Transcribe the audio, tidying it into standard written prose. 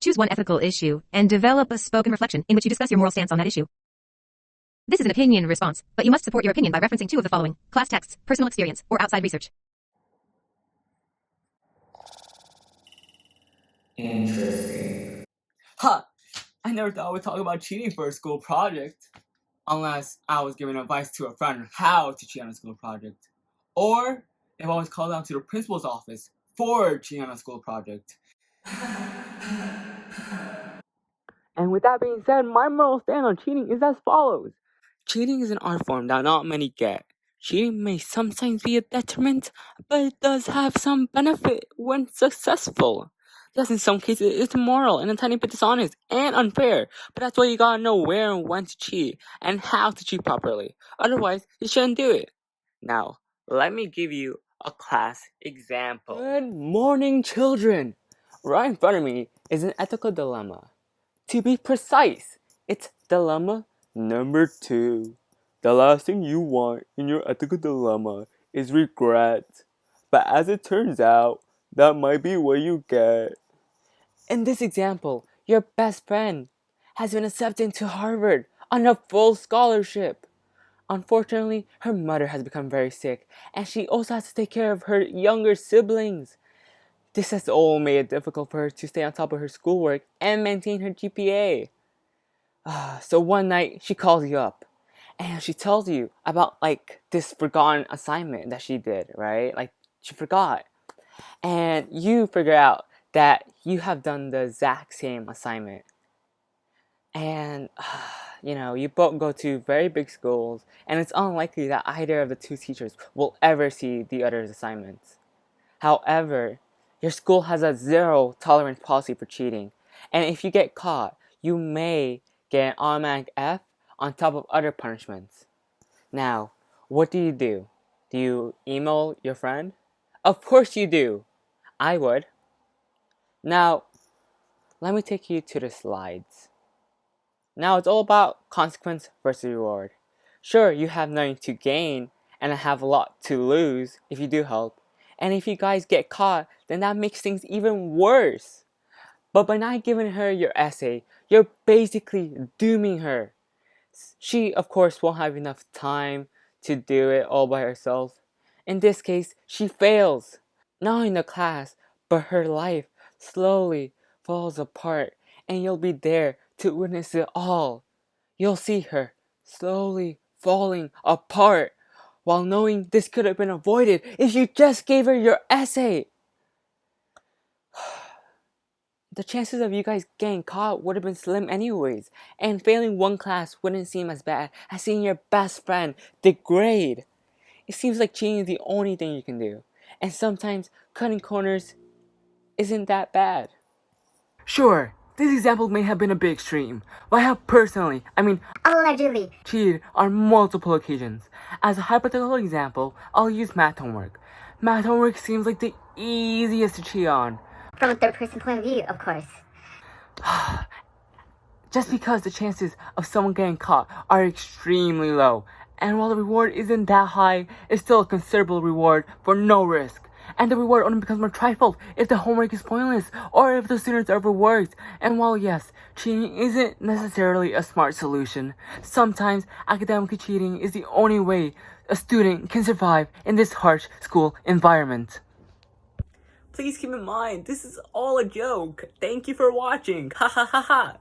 Choose one ethical issue and develop a spoken reflection in which you discuss your moral stance on that issue. This is an opinion response, but you must support your opinion by referencing two of the following: class texts, personal experience, or outside research. Interesting. Ha! I never thought I would talk about cheating for a school project. Unless I was giving advice to a friend on how to cheat on a school project. Or if I was called down to the principal's office for cheating on a school project. And with that being said, my moral stand on cheating is as follows. Cheating is an art form that not many get. Cheating may sometimes be a detriment, but it does have some benefit when successful. Yes, in some cases it's immoral and a tiny bit dishonest and unfair, but that's why you gotta know where and when to cheat and how to cheat properly. Otherwise, you shouldn't do it. Now, let me give you a class example. Good morning, children! Right in front of me is an ethical dilemma. To be precise, it's dilemma number 2. The last thing you want in your ethical dilemma is regret. But as it turns out, that might be what you get. In this example, your best friend has been accepted to Harvard on a full scholarship. Unfortunately, her mother has become very sick, and she also has to take care of her younger siblings. This has all made it difficult for her to stay on top of her schoolwork and maintain her GPA. So one night, she calls you up, and she tells you about, this forgotten assignment that she did, right? She forgot. And you figure out that you have done the exact same assignment. And, you both go to very big schools, and it's unlikely that either of the two teachers will ever see the other's assignments. However, your school has a zero tolerance policy for cheating, and if you get caught, you may get an automatic F on top of other punishments. Now, what do? Do you email your friend? Of course you do! I would. Now, let me take you to the slides. Now it's all about consequence versus reward. Sure, you have nothing to gain, and I have a lot to lose if you do help. And if you guys get caught, then that makes things even worse. But by not giving her your essay, you're basically dooming her. She, of course, won't have enough time to do it all by herself. In this case, she fails. Not only in the class, but her life slowly falls apart, and you'll be there to witness it all. You'll see her slowly falling apart, while knowing this could have been avoided if you just gave her your essay. The chances of you guys getting caught would have been slim anyways, and failing one class wouldn't seem as bad as seeing your best friend degrade. It seems like cheating is the only thing you can do, and sometimes cutting corners isn't that bad. Sure, this example may have been a bit extreme, but I have personally, allegedly, cheated on multiple occasions. As a hypothetical example, I'll use math homework. Math homework seems like the easiest to cheat on. from a third-person point of view, of course. Just because the chances of someone getting caught are extremely low, and while the reward isn't that high, it's still a considerable reward for no risk. And the reward only becomes more trifle if the homework is pointless or if the students are overworked. And while yes, cheating isn't necessarily a smart solution, sometimes academically cheating is the only way a student can survive in this harsh school environment. Please keep in mind, this is all a joke. Thank you for watching. Ha ha ha ha.